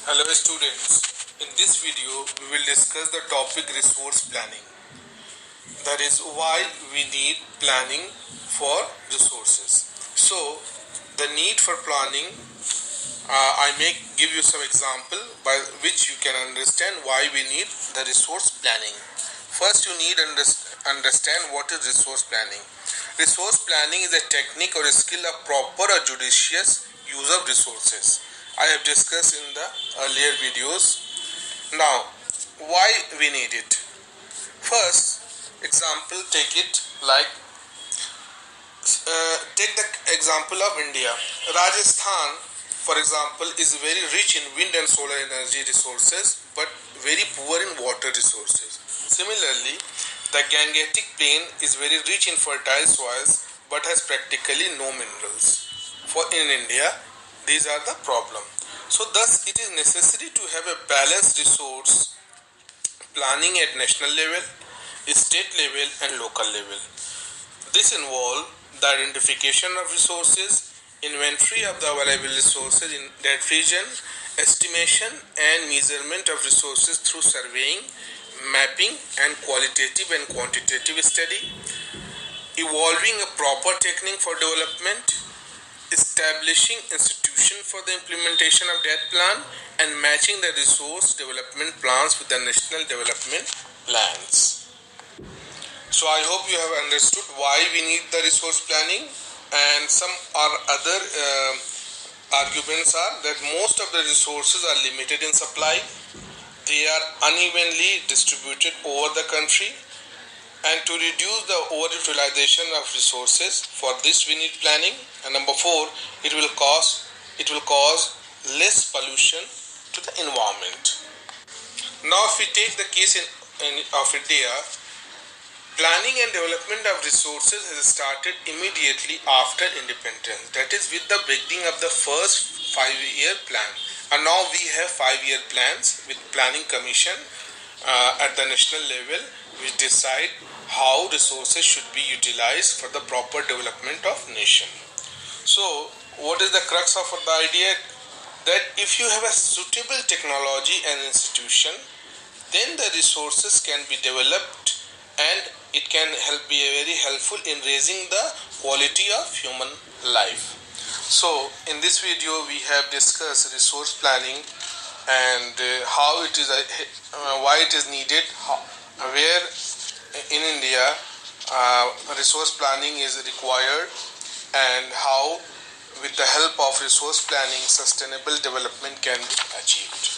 Hello students, in this video we will discuss the topic resource planning. That is why we need planning for resources. So the need for planning, I may give you some example by which you can understand why we need the resource planning. First you need understand what is resource planning. Resource planning is a technique or a skill of proper or judicious use of resources. I have discussed in the earlier videos. Now, why we need it? First, example, take the example of India. Rajasthan, for example, is very rich in wind and solar energy resources, but very poor in water resources. Similarly, the Gangetic Plain is very rich in fertile soils, but has practically no minerals. For in India, these are the problem. So thus it is necessary to have a balanced resource planning at national level, state level and local level. This involves the identification of resources, inventory of the available resources in that region, estimation and measurement of resources through surveying, mapping and qualitative and quantitative study, evolving a proper technique for development, establishing institution for the implementation of that plan, and matching the resource development plans with the national development plans. So I hope you have understood why we need the resource planning, and some or other arguments are that most of the resources are limited in supply, they are unevenly distributed over the country, and to reduce the over-utilization of resources, for this we need planning. And number 4, it will cause less pollution to the environment. Now if we take the case of India, planning and development of resources has started immediately after independence, that is with the beginning of the first 5-year plan. And now we have 5-year plans with planning commission at the national level, which decide how resources should be utilized for the proper development of nation. So what is the crux of the idea? That if you have a suitable technology and institution, then the resources can be developed and it can be very helpful in raising the quality of human life. So in this video we have discussed resource planning and how it is, why it is needed, where in India resource planning is required, and how with the help of resource planning sustainable development can be achieved.